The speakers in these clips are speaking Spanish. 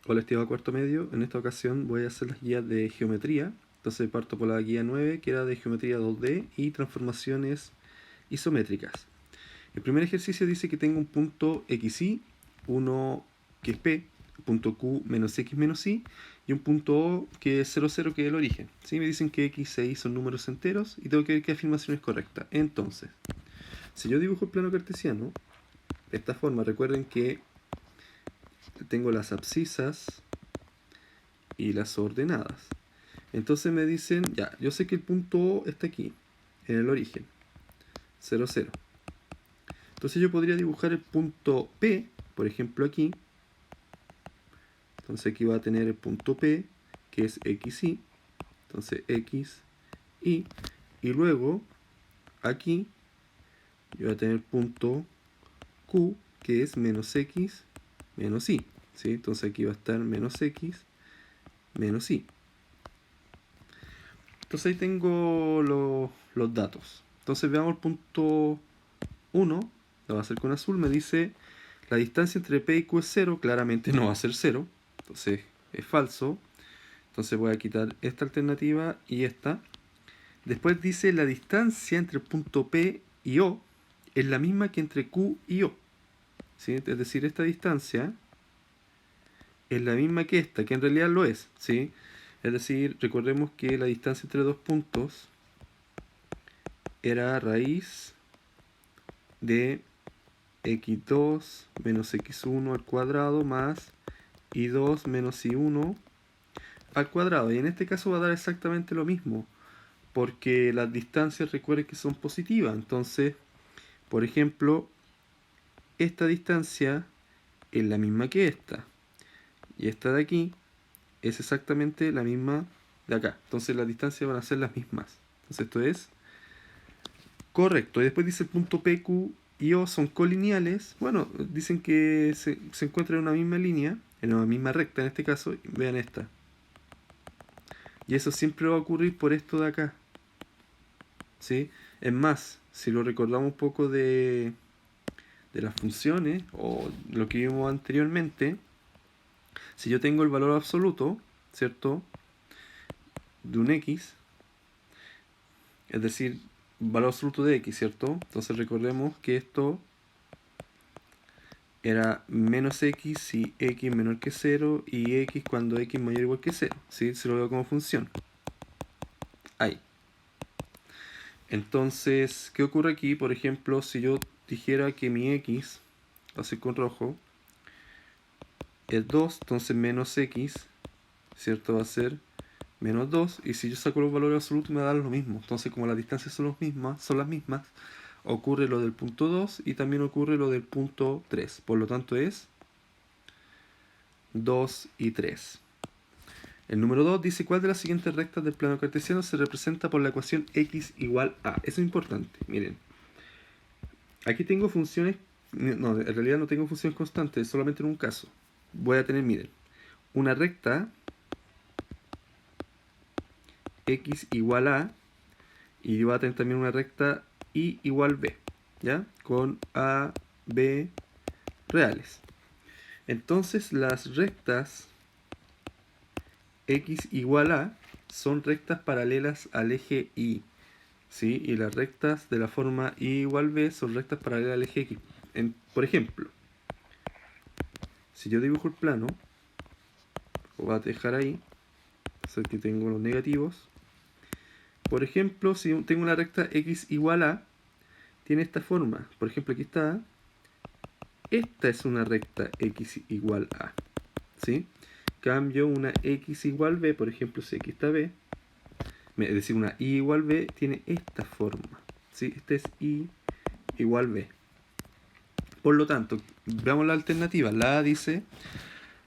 Hola, estimado cuarto medio. En esta ocasión voy a hacer las guías de geometría. Entonces parto por la guía 9, que era de geometría 2D y transformaciones isométricas. El primer ejercicio dice que tengo un punto xy, uno que es p, punto q menos x menos y un punto o que es 0, 0, que es el origen. ¿Sí? Me dicen que x e y son números enteros y tengo que ver qué afirmación es correcta. Entonces, si yo dibujo el plano cartesiano, de esta forma, recuerden que tengo las abscisas y las ordenadas. Entonces me dicen, ya, yo sé que el punto O está aquí, en el origen, 0, 0. Entonces yo podría dibujar el punto P, por ejemplo aquí. Entonces aquí va a tener el punto P, que es XY. Entonces X, Y. Y luego, aquí, yo voy a tener el punto Q, que es menos X, menos Y. ¿Sí? Entonces aquí va a estar menos X, menos Y. Entonces ahí tengo los datos. Entonces veamos el punto 1, lo va a hacer con azul, me dice la distancia entre P y Q es 0, claramente no va a ser 0, entonces es falso. Entonces voy a quitar esta alternativa y esta. Después dice la distancia entre el punto P y O es la misma que entre Q y O. ¿Sí? Es decir, esta distancia es la misma que esta, que en realidad lo es. ¿Sí? Es decir, recordemos que la distancia entre dos puntos era raíz de x2 menos x1 al cuadrado más y2 menos y1 al cuadrado. Y en este caso va a dar exactamente lo mismo, porque las distancias recuerden que son positivas. Entonces, por ejemplo, esta distancia es la misma que esta. Y esta de aquí es exactamente la misma de acá. Entonces las distancias van a ser las mismas. Entonces esto es correcto. Y después dice el punto P, Q y O son colineales. Bueno, dicen que se encuentran en una misma línea, en una misma recta en este caso. Vean esta. Y eso siempre va a ocurrir por esto de acá. ¿Sí? Es más, si lo recordamos un poco de las funciones o lo que vimos anteriormente, si yo tengo el valor absoluto, ¿cierto? De un x, es decir, valor absoluto de x, ¿cierto? Entonces recordemos que esto era menos x si x menor que 0 y x cuando x mayor o igual que 0, ¿sí? Se lo veo como función. Ahí. Entonces, ¿qué ocurre aquí? Por ejemplo, si yo dijera que mi x, así con rojo, es 2, entonces menos x, ¿cierto? Va a ser menos 2, y si yo saco los valores absolutos me da lo mismo. Entonces, como las distancias son las mismas, ocurre lo del punto 2 y también ocurre lo del punto 3. Por lo tanto es 2 y 3. El número 2 dice cuál de las siguientes rectas del plano cartesiano se representa por la ecuación x igual a. Eso es importante. Miren, aquí tengo funciones, no, en realidad no tengo funciones constantes, solamente en un caso. Voy a tener, miren, una recta x igual a, y voy a tener también una recta y igual b, ¿ya? Con a, b reales. Entonces las rectas x igual a son rectas paralelas al eje y, ¿sí? Y las rectas de la forma y igual b son rectas paralelas al eje x. Por ejemplo, si yo dibujo el plano, lo voy a dejar ahí, así que tengo los negativos. Por ejemplo, si tengo una recta x igual a, tiene esta forma. Por ejemplo, aquí está. Esta es una recta x igual a, ¿sí? Cambio una x igual b, por ejemplo, si aquí está b, es decir, una y igual b tiene esta forma, ¿sí? Este es y igual b. Por lo tanto, veamos la alternativa. La A dice,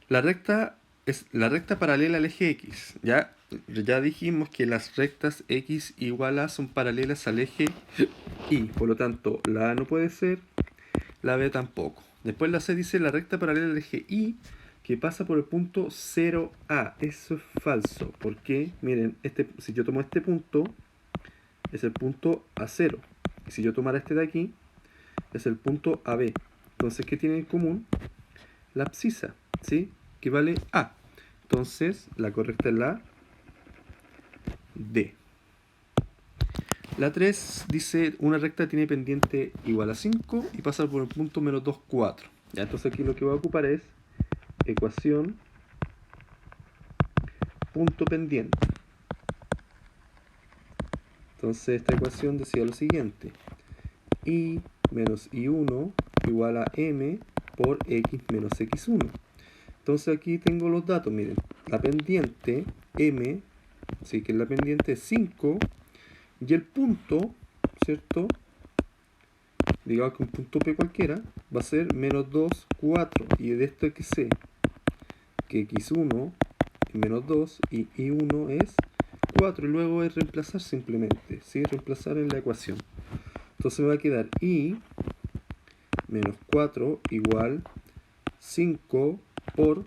la recta es la recta paralela al eje x. Ya dijimos que las rectas x igual a son paralelas al eje y. Por lo tanto, la A no puede ser, la B tampoco. Después la C dice la recta paralela al eje Y que pasa por el punto 0A. Eso es falso. ¿Por qué? Miren, si yo tomo este punto, es el punto A0. Y si yo tomara este de aquí, es el punto AB. Entonces, ¿qué tienen en común? La abscisa, ¿sí? que vale A. Entonces, la correcta es la D. La 3 dice, una recta tiene pendiente igual a 5 y pasa por el punto menos 2, 4. Ya, entonces aquí lo que voy a ocupar es ecuación punto pendiente. Entonces esta ecuación decía lo siguiente: y menos i1 igual a m por x menos x1. Entonces aquí tengo los datos, miren, la pendiente m, sí, que es la pendiente es 5, y el punto, ¿cierto? Digamos que un punto P cualquiera va a ser menos 2, 4, y de esto que sé que x1 es menos 2 y i1 es 4, y luego es reemplazar simplemente, ¿sí? Reemplazar en la ecuación. Entonces me va a quedar i menos 4 igual 5 por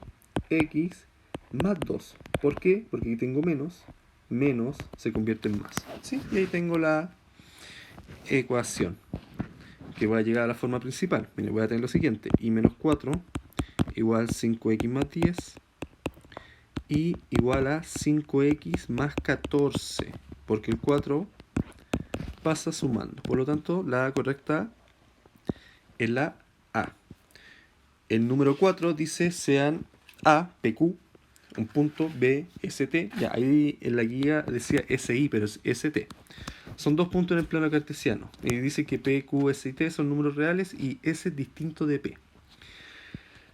x más 2. ¿Por qué? Porque aquí tengo menos, menos se convierte en más, ¿sí? Y ahí tengo la ecuación, que voy a llegar a la forma principal. Miren, voy a tener lo siguiente: i menos 4 igual 5x más 10 y igual a 5x más 14, porque el 4 pasa sumando. Por lo tanto, la correcta es la A. El número 4 dice sean A, PQ, un punto, B, ST. Ya, ahí en la guía decía SI, pero es ST. Son dos puntos en el plano cartesiano. Y dice que P, Q, S y T son números reales y S es distinto de P.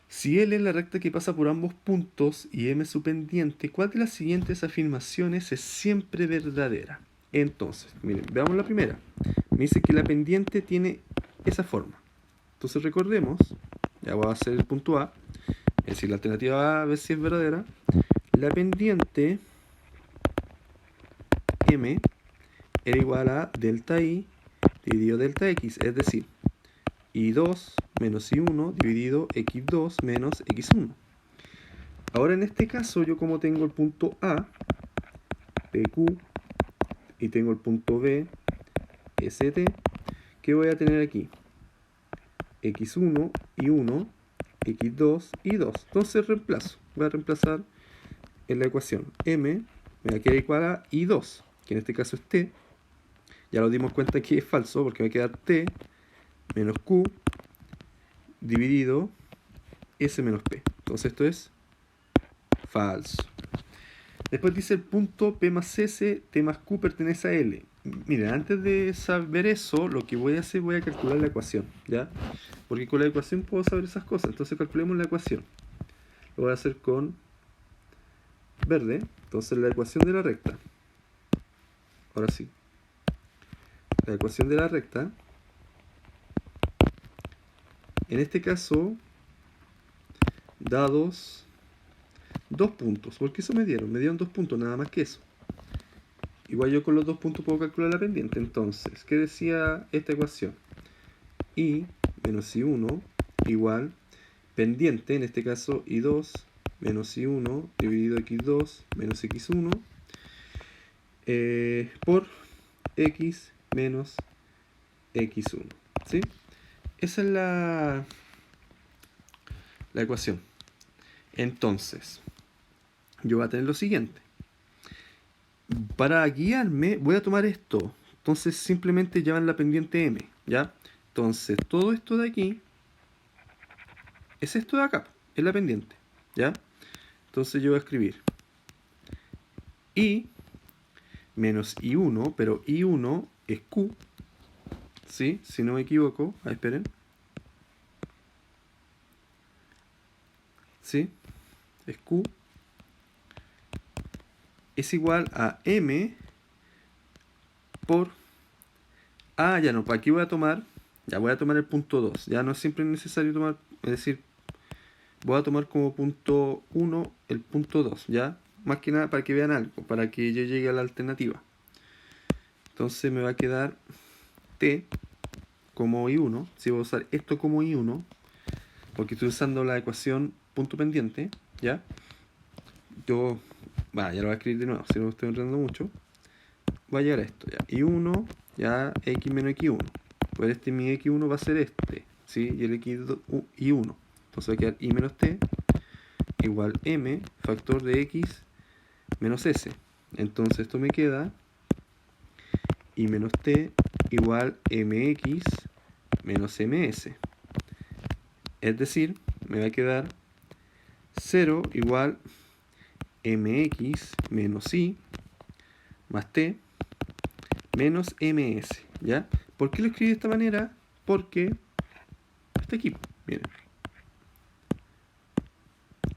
Si L es la recta que pasa por ambos puntos y M es su pendiente, ¿cuál de las siguientes afirmaciones es siempre verdadera? Entonces, miren, veamos la primera. Me dice que la pendiente tiene esa forma. Entonces recordemos, ya voy a hacer el punto A, es decir, la alternativa A, a ver si es verdadera. La pendiente M era igual a delta I dividido delta X, es decir, I2 menos I1 dividido X2 menos X1. Ahora en este caso, yo como tengo el punto A, PQ, y tengo el punto B, ST, ¿qué voy a tener aquí? X1, I1, X2, I2. Entonces reemplazo. Voy a reemplazar en la ecuación. M me va a quedar igual a I2, que en este caso es T. Ya nos dimos cuenta que es falso, porque me va a quedar T menos Q dividido S menos P. Entonces esto es falso. Después dice el punto P más S, T más Q pertenece a L. Miren, antes de saber eso, lo que voy a hacer, voy a calcular la ecuación, ¿ya? Porque con la ecuación puedo saber esas cosas. Entonces calculemos la ecuación. Lo voy a hacer con verde. Entonces la ecuación de la recta. Ahora sí. La ecuación de la recta. En este caso, dados dos puntos. Porque eso me dieron 2 puntos, nada más que eso. Igual yo con los 2 puntos puedo calcular la pendiente. Entonces, ¿qué decía esta ecuación? I menos I1 igual pendiente, en este caso I2 menos I1 dividido X2 menos X1 por X menos X1. ¿Sí? Esa es la ecuación. Entonces, yo voy a tener lo siguiente. Para guiarme, voy a tomar esto. Entonces, simplemente llevan la pendiente M, ¿ya? Entonces, todo esto de aquí es esto de acá, es la pendiente, ¿ya? Entonces yo voy a escribir I menos I1, pero I1 es Q, ¿sí? Si no me equivoco, esperen. ¿Sí? Es Q. Es igual a M por... Ah, ya no, para aquí voy a tomar... Ya voy a tomar el punto 2. Ya no es siempre necesario tomar... Es decir, voy a tomar como punto 1 el punto 2, ¿ya? Más que nada para que vean algo, para que yo llegue a la alternativa. Entonces me va a quedar T como I1. Si voy a usar esto como I1, porque estoy usando la ecuación punto pendiente, ¿ya? Yo... ya lo voy a escribir de nuevo, si no me estoy enredando mucho. Voy a llegar a esto, ya. I1, ya X menos X1. Pues mi X1 va a ser este, ¿sí? Y el X2, I1. Entonces va a quedar I menos T igual m factor de x menos s. Entonces esto me queda y menos t igual mx menos ms. Es decir, me va a quedar 0 igual mx menos i más t menos ms. ¿Ya? ¿Por qué lo escribí de esta manera? Porque está aquí, miren.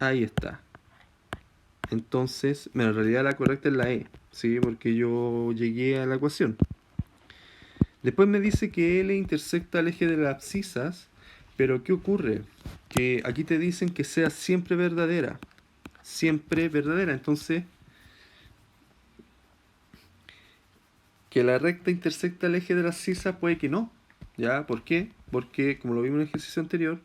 Ahí está. Entonces, bueno, en realidad la correcta es la E, ¿sí? Porque yo llegué a la ecuación. Después me dice que L intersecta el eje de las abscisas, pero ¿qué ocurre? Que aquí te dicen que sea siempre verdadera. Siempre verdadera. Entonces, que la recta intersecta el eje de las abscisas puede que no. ¿Ya? ¿Por qué? Porque, como lo vimos en el ejercicio anterior,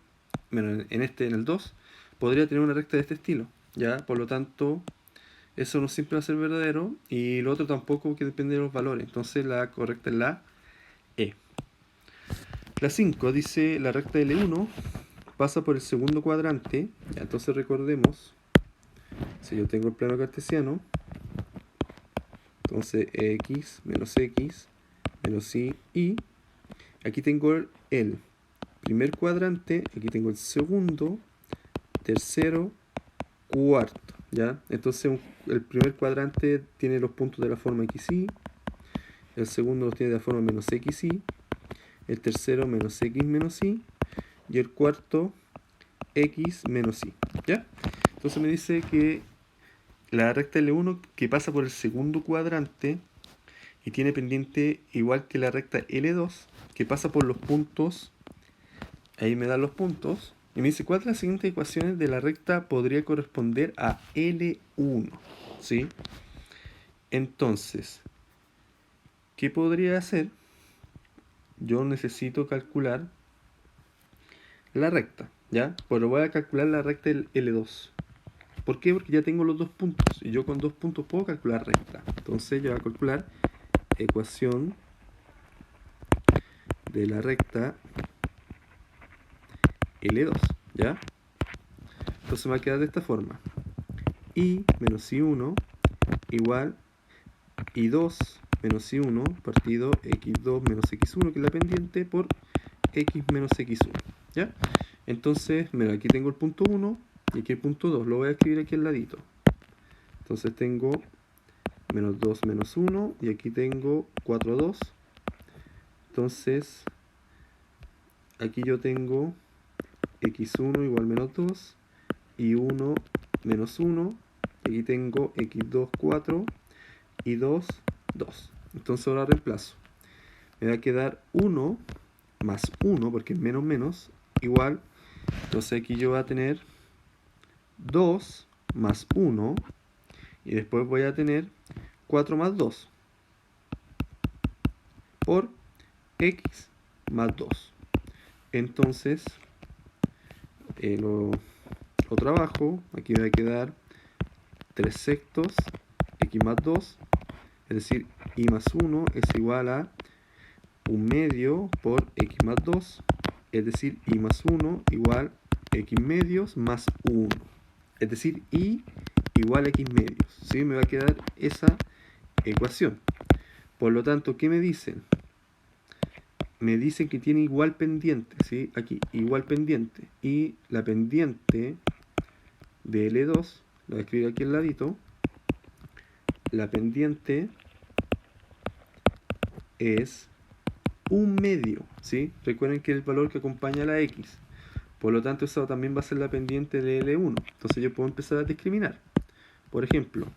bueno, en el 2, podría tener una recta de este estilo. ¿Ya? Por lo tanto, eso no siempre va a ser verdadero. Y lo otro tampoco, que depende de los valores. Entonces, la correcta es la E. La 5 dice la recta L1 pasa por el segundo cuadrante. Ya, entonces recordemos, si yo tengo el plano cartesiano, entonces x menos y aquí tengo el primer cuadrante, aquí tengo el segundo, tercero, cuarto. ¿Ya? Entonces el primer cuadrante tiene los puntos de la forma xy, el segundo los tiene de la forma menos xy, el tercero menos x menos y el cuarto x menos y. ¿Ya? Entonces me dice que la recta L1 que pasa por el segundo cuadrante y tiene pendiente igual que la recta L2 que pasa por los puntos, ahí me dan los puntos, y me dice cuál de las siguientes ecuaciones de la recta podría corresponder a L1. ¿Sí? Entonces, ¿qué podría hacer? Yo necesito calcular la recta, ¿ya? Pero voy a calcular la recta del L2. ¿Por qué? Porque ya tengo los dos puntos. Y yo con 2 puntos puedo calcular recta. Entonces yo voy a calcular ecuación de la recta L2, ¿ya? Entonces me va a quedar de esta forma. Y menos I1 igual I2 menos I1 partido X2 menos X1, que es la pendiente, por X menos X1, ¿ya? Entonces, mira, aquí tengo el punto 1 y aquí el punto 2. Lo voy a escribir aquí al ladito. Entonces tengo menos 2 menos 1 y aquí tengo 4, 2. Entonces, aquí yo tengo x1 igual menos 2 y 1 menos 1. Aquí tengo x2, 4 y 2, 2. Entonces ahora reemplazo. Me va a quedar 1 más 1, porque es menos menos, igual. Entonces aquí yo voy a tener 2 más 1 y después voy a tener 4 más 2 por x más 2. Entonces lo trabajo, aquí me va a quedar 3 sextos x más 2, es decir, y más 1 es igual a 1 medio por x más 2, es decir, y más 1 igual x medios más 1, es decir, y igual a x medios. ¿Sí? Me va a quedar esa ecuación. Por lo tanto, ¿qué me dicen? Me dicen que tiene igual pendiente, ¿sí? Aquí, igual pendiente. Y la pendiente de L2, lo voy a escribir aquí al ladito, la pendiente es 1 medio, ¿sí? Recuerden que es el valor que acompaña a la x. Por lo tanto, eso también va a ser la pendiente de L1. Entonces yo puedo empezar a discriminar. Por ejemplo,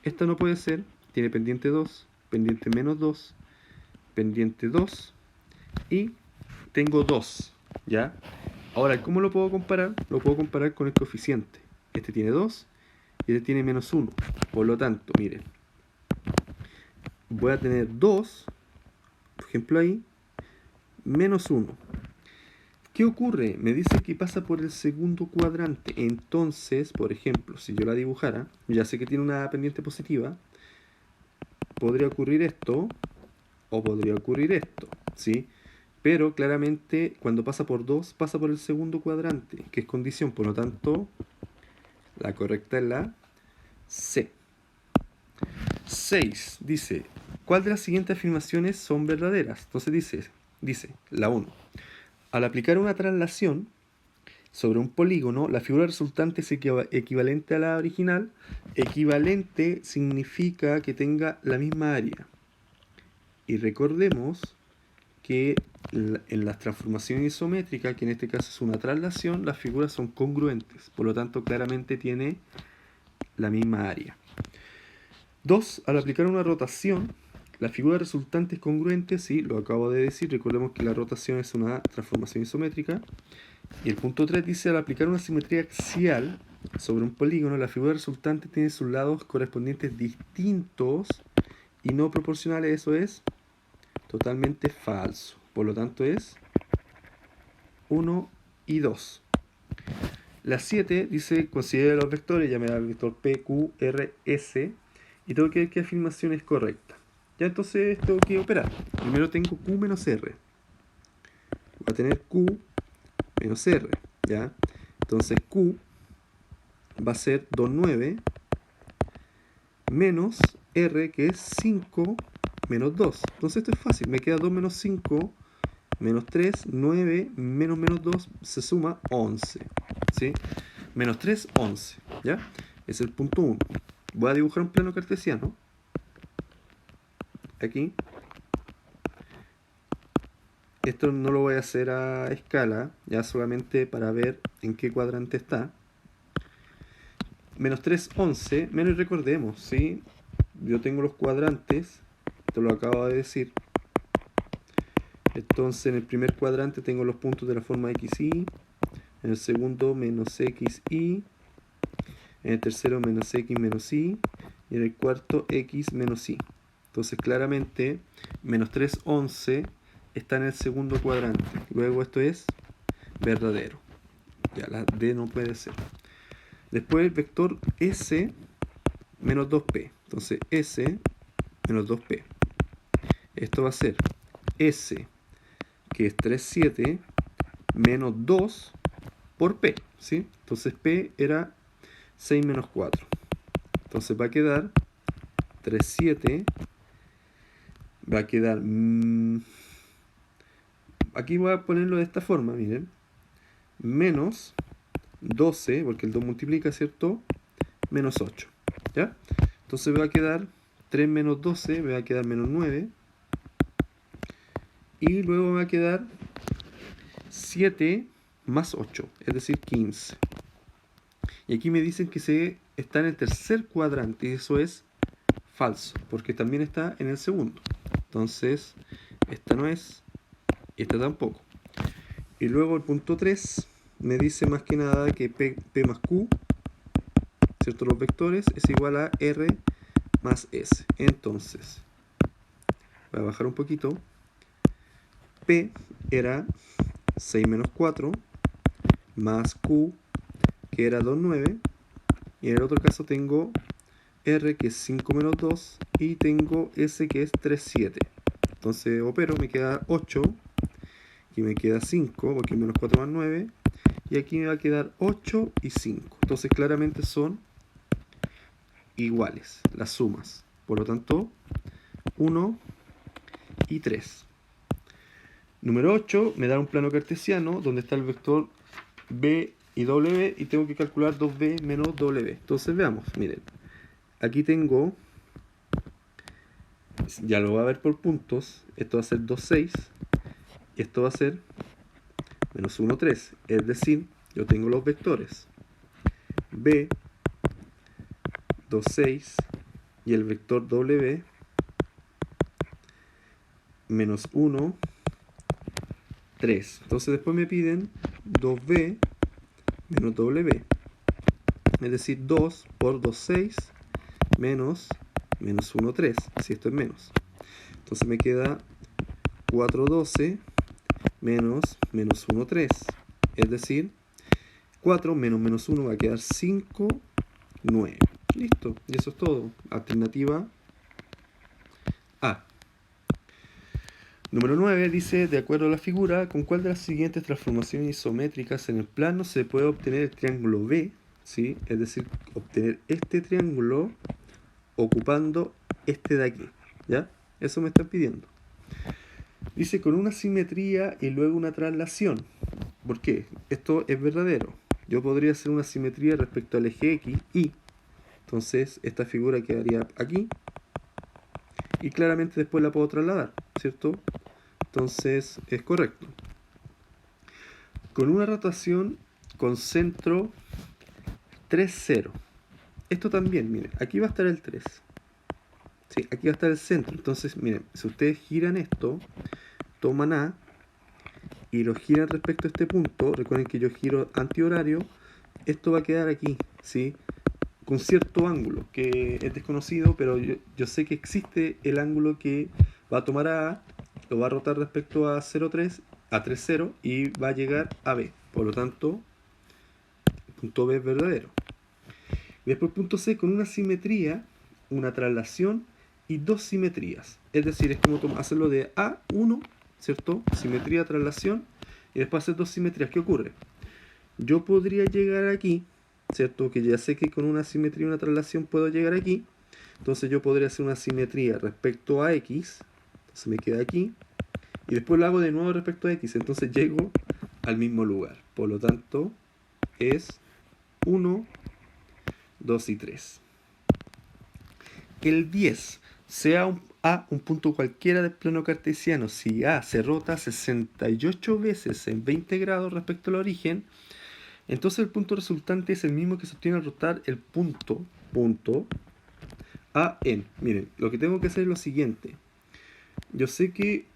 esta no puede ser, tiene pendiente 2, pendiente menos 2, pendiente 2 y tengo 2, ¿ya? Ahora, ¿cómo lo puedo comparar? Lo puedo comparar con el coeficiente. Este tiene 2 y este tiene menos 1. Por lo tanto, miren, voy a tener 2, por ejemplo ahí, menos 1. ¿Qué ocurre? Me dice que pasa por el segundo cuadrante. Entonces, por ejemplo, si yo la dibujara, ya sé que tiene una pendiente positiva, podría ocurrir esto o podría ocurrir esto, ¿sí? Pero claramente cuando pasa por 2, pasa por el segundo cuadrante, que es condición. Por lo tanto, La correcta es la C. 6. Dice, ¿cuál de las siguientes afirmaciones son verdaderas? Entonces dice la 1. Al aplicar una traslación sobre un polígono, la figura resultante es equivalente a la original. Equivalente significa que tenga la misma área. Y recordemos que en las transformaciones isométricas, que en este caso es una traslación, las figuras son congruentes. Por lo tanto, claramente tiene la misma área. 2. Al aplicar una rotación, la figura resultante es congruente. Sí, lo acabo de decir. Recordemos que la rotación es una transformación isométrica. Y el punto 3 dice, al aplicar una simetría axial sobre un polígono, la figura resultante tiene sus lados correspondientes distintos y no proporcionales. Eso es totalmente falso. Por lo tanto es 1 y 2. La 7 dice, considera los vectores, ya me da el vector P, Q, R, S, y tengo que ver qué afirmación es correcta. Ya entonces tengo que operar. Primero tengo Q menos R. Voy a tener Q menos R, ¿ya? Entonces Q va a ser 2, 9, menos R, que es 5, menos 2. Entonces esto es fácil, me queda 2 menos 5, menos 3, 9, menos 2, se suma 11, ¿sí? Menos 3, 11, ¿ya? Es el punto 1. Voy a dibujar un plano cartesiano. Aquí. Esto no lo voy a hacer a escala, ya solamente para ver en qué cuadrante está. Menos 3, 11, menos recordemos, ¿sí? Yo tengo los cuadrantes, esto lo acabo de decir. Entonces en el primer cuadrante tengo los puntos de la forma XY, en el segundo menos XY, en el tercero menos X menos Y, y en el cuarto X menos Y. Entonces claramente menos 3, 11 está en el segundo cuadrante. Luego esto es verdadero. Ya la D no puede ser. Después el vector S menos 2P. Entonces S menos 2P. Esto va a ser S, que es 3, 7, menos 2 por P, ¿sí? Entonces P era 6 menos 4. Entonces va a quedar 3, 7. Va a quedar... aquí voy a ponerlo de esta forma, miren. Menos 12, porque el 2 multiplica, ¿cierto? Menos 8, ¿ya? Entonces me va a quedar 3 menos 12, me va a quedar menos 9. Y luego me va a quedar 7 más 8, es decir, 15. Y aquí me dicen que se está en el tercer cuadrante, y eso es falso, porque también está en el segundo. Entonces, esta no es, y esta tampoco. Y luego el punto 3 me dice más que nada que P más Q, ¿cierto? Los vectores es igual a R más S. Entonces, voy a bajar un poquito. P era 6 menos 4, más Q, que era 2, 9. Y en el otro caso tengo R, que es 5 menos 2, y tengo S, que es 3, 7. Entonces opero, me queda 8, aquí me queda 5, porque es menos 4 más 9, y aquí me va a quedar 8 y 5. Entonces claramente son iguales las sumas. Por lo tanto, 1 y 3. Número 8, me da un plano cartesiano donde está el vector B y W, y tengo que calcular 2B menos W. Entonces veamos, miren. Aquí tengo, ya lo voy a ver por puntos, esto va a ser 2, 6, y esto va a ser menos 1, 3. Es decir, yo tengo los vectores B, 2, 6, y el vector W, menos 1, 3. Entonces después me piden 2B menos W. Es decir, 2 por 2, 6, menos 1, 3, si esto es menos. Entonces me queda 4, 12, menos 1, 3. Es decir, 4 menos 1 va a quedar 5, 9. Listo, y eso es todo. Alternativa A. Número 9 dice, de acuerdo a la figura, ¿con cuál de las siguientes transformaciones isométricas en el plano se puede obtener el triángulo B ¿sí? Es decir, obtener este triángulo ocupando este de aquí, ¿ya? Eso me están pidiendo. Dice con una simetría y luego una traslación. ¿Por qué? Esto es verdadero. Yo podría hacer una simetría respecto al eje X, Y. Entonces, esta figura quedaría aquí. Y claramente después la puedo trasladar, ¿cierto? Entonces, es correcto. Con una rotación con centro 3, 0. Esto también, miren, aquí va a estar el 3. Sí, aquí va a estar el centro. Entonces, miren, si ustedes giran esto, toman A y lo giran respecto a este punto, recuerden que yo giro antihorario, esto va a quedar aquí, ¿sí? Con cierto ángulo, que es desconocido, pero yo sé que existe el ángulo que va a tomar a A, lo va a rotar respecto a 0,3, a 3,0 y va a llegar a B. Por lo tanto, el punto B es verdadero. Y después punto C con una simetría, una traslación y dos simetrías. Es decir, es como hacerlo de A1, ¿cierto? Simetría, traslación, y después hacer dos simetrías. ¿Qué ocurre? Yo podría llegar aquí, ¿cierto? Que ya sé que con una simetría y una traslación puedo llegar aquí. Entonces yo podría hacer una simetría respecto a X. Entonces me queda aquí. Y después lo hago de nuevo respecto a X. Entonces llego al mismo lugar. Por lo tanto, es 1, 2 y 3. El 10. Sea A un punto cualquiera del plano cartesiano. Si A se rota 68 veces en 20 grados respecto al origen, entonces el punto resultante es el mismo que se obtiene al rotar el punto A en. Miren, lo que tengo que hacer es lo siguiente. Yo sé que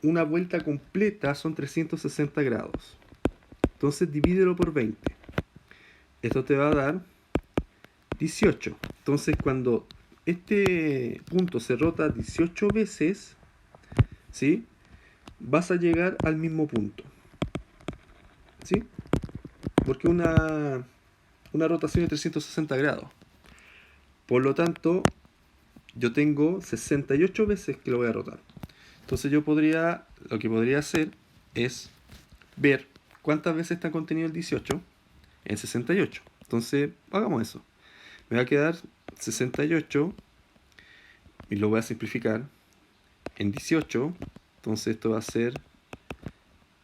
una vuelta completa son 360 grados. Entonces divídelo por 20. Esto te va a dar 18. Entonces cuando este punto se rota 18 veces, ¿sí? Vas a llegar al mismo punto. ¿Sí? Porque una rotación de 360 grados. Por lo tanto, yo tengo 68 veces que lo voy a rotar. Entonces lo que podría hacer es ver cuántas veces está contenido el 18 en 68. Entonces, hagamos eso. Me va a quedar 68 y lo voy a simplificar en 18. Entonces esto va a ser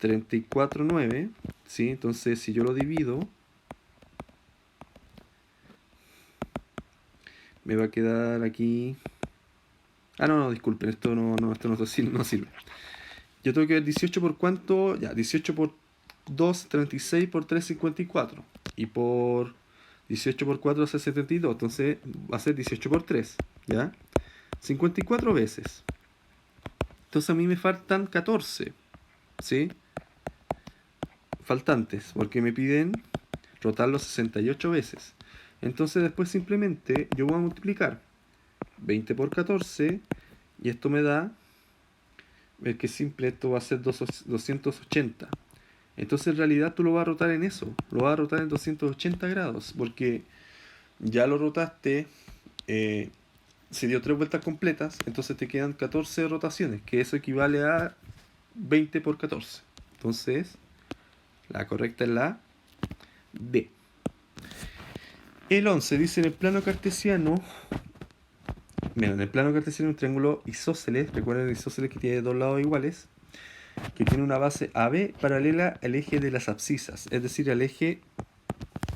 34,9. ¿Sí? Entonces si yo lo divido, me va a quedar aquí... no, disculpen, esto no sirve. Yo tengo que ver 18 por cuánto, ya, 18 por 2, 36 por 3, 54. Y por 18 por 4 hace 72, entonces va a ser 18 por 3, ¿ya? 54 veces. Entonces a mí me faltan 14, ¿sí? Faltantes, porque me piden rotarlo 68 veces. Entonces después simplemente yo voy a multiplicar 20 por 14 y esto me da, el que simple, esto va a ser 280. Entonces en realidad tú lo vas a rotar en eso, lo vas a rotar en 280 grados, porque ya lo rotaste, se dio 3 vueltas completas, entonces te quedan 14 rotaciones, que eso equivale a 20 por 14. Entonces, la correcta es la D. El 11 dice en el plano cartesiano, mira, en el plano cartesiano un triángulo isósceles, recuerden el isósceles que tiene dos lados iguales, que tiene una base AB paralela al eje de las abscisas, es decir, al eje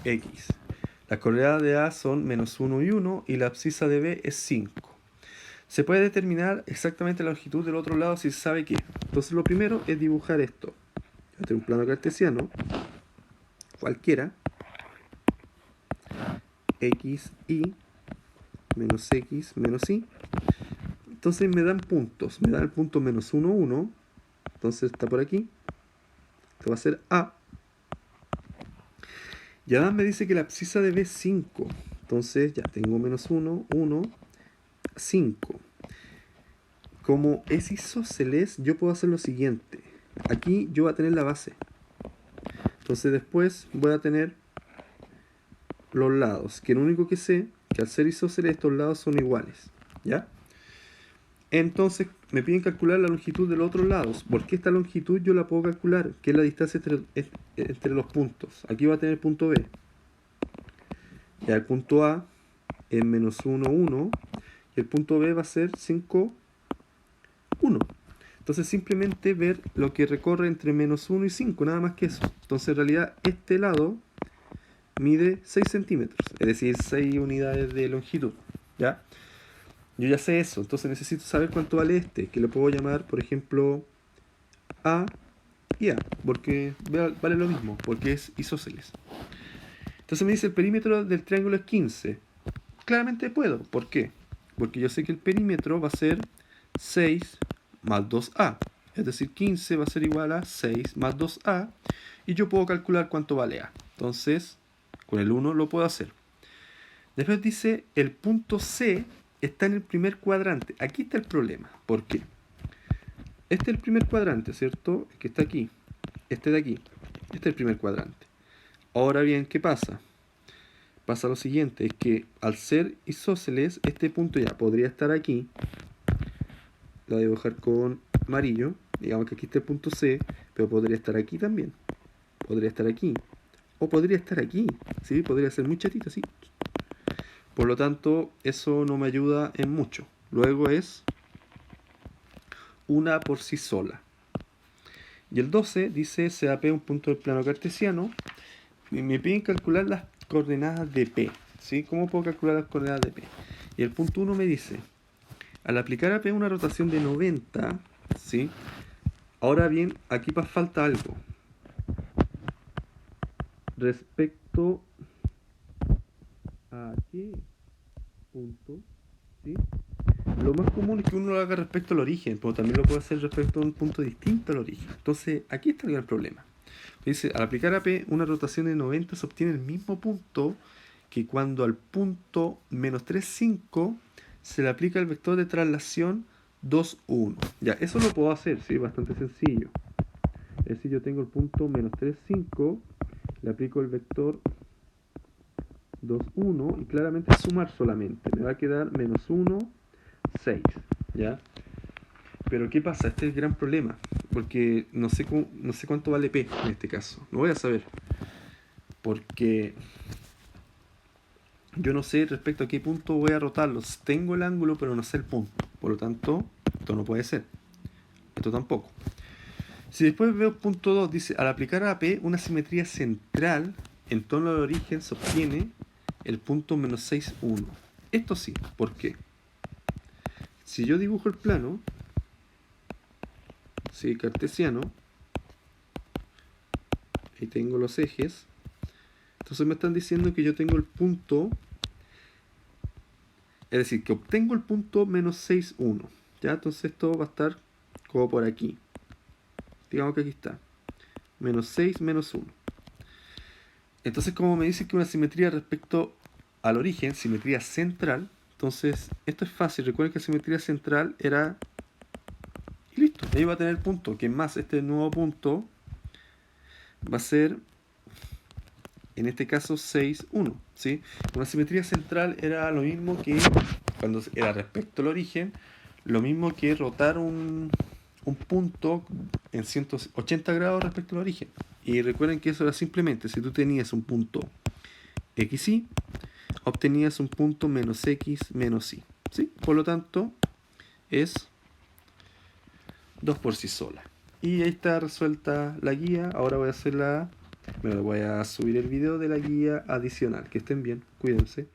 X. Las coordenadas de A son -1 y 1 y la abscisa de B es 5. Se puede determinar exactamente la longitud del otro lado si se sabe qué. Entonces lo primero es dibujar esto. Este es un plano cartesiano, cualquiera, X, Y, menos X, menos Y. Entonces me dan puntos. Me dan el punto -1, 1. Entonces está por aquí. Esto va a ser A. Y además me dice que la abscisa de B es 5. Entonces ya tengo -1, 1, 5. Como es isósceles, yo puedo hacer lo siguiente. Aquí yo voy a tener la base. Entonces después voy a tener los lados. Que lo único que sé, que al ser isósceles estos lados son iguales. ¿Ya? Entonces me piden calcular la longitud de los otros lados. Porque esta longitud yo la puedo calcular, que es la distancia entre los puntos. Aquí va a tener punto B. Ya el punto A es menos 1, 1. Y el punto B va a ser 5, 1. Entonces simplemente ver lo que recorre entre menos 1 y 5, nada más que eso. Entonces en realidad este lado mide 6 centímetros, es decir, 6 unidades de longitud. ¿Ya? Yo ya sé eso, entonces necesito saber cuánto vale este, que lo puedo llamar, por ejemplo, A y A, porque vale lo mismo, porque es isósceles. Entonces me dice el perímetro del triángulo es 15. Claramente puedo, ¿por qué? Porque yo sé que el perímetro va a ser 6 más 2A, es decir, 15 va a ser igual a 6 más 2A, y yo puedo calcular cuánto vale A. Entonces, con el 1 lo puedo hacer. Después dice, el punto C está en el primer cuadrante. Aquí está el problema. ¿Por qué? Este es el primer cuadrante, ¿cierto? Que está aquí. Este de aquí. Este es el primer cuadrante. Ahora bien, ¿qué pasa? Pasa lo siguiente, es que al ser isósceles, este punto ya podría estar aquí. Lo voy a dibujar con amarillo. Digamos que aquí está el punto C, pero podría estar aquí también. Podría estar aquí. O podría estar aquí. ¿Sí? Podría ser muy chatito, así. Por lo tanto, eso no me ayuda en mucho. Luego es una por sí sola. Y el 12 dice CAP un punto del plano cartesiano. Y me piden calcular las coordenadas de P. ¿Sí? ¿Cómo puedo calcular las coordenadas de P? Y el punto 1 me dice, al aplicar a P una rotación de 90, ¿sí? Ahora bien, aquí falta algo. Respecto a qué punto, ¿sí? Lo más común es que uno lo haga respecto al origen, pero también lo puede hacer respecto a un punto distinto al origen. Entonces, aquí está el gran problema. Dice, al aplicar a P una rotación de 90 se obtiene el mismo punto que cuando al punto menos 3,5 se le aplica el vector de traslación 2, 1. Ya, eso lo puedo hacer, ¿sí? Bastante sencillo. Es decir, yo tengo el punto menos 3,5, le aplico el vector 2, 1 y claramente sumar solamente. Me va a quedar menos 1, 6. ¿Ya? Pero ¿qué pasa? Este es el gran problema. Porque no sé cuánto vale P en este caso. No voy a saber. Porque yo no sé respecto a qué punto voy a rotarlos. Tengo el ángulo, pero no sé el punto. Por lo tanto, esto no puede ser. Esto tampoco. Si después veo punto 2, dice, al aplicar a P una simetría central en torno al origen se obtiene el punto menos 6, 1. Esto sí. ¿Por qué? Si yo dibujo el plano, ¿sí? Cartesiano, y tengo los ejes, entonces me están diciendo que yo tengo el punto, es decir, que obtengo el punto menos 6, 1. ¿Ya? Entonces esto va a estar como por aquí. Digamos que aquí está. Menos 6, menos 1. Entonces, como me dice que una simetría respecto al origen, simetría central, entonces esto es fácil. Recuerden que simetría central era... Y listo, ahí va a tener el punto. Que más este nuevo punto va a ser, en este caso, 6, 1. ¿Sí? Una simetría central era lo mismo que, cuando era respecto al origen, lo mismo que rotar un punto en 180 grados respecto al origen. Y recuerden que eso era simplemente, si tú tenías un punto xy, obtenías un punto menos x menos y. ¿Sí? Por lo tanto, es 2 por sí sola. Y ahí está resuelta la guía. Ahora voy a subir el video de la guía adicional. Que estén bien, cuídense.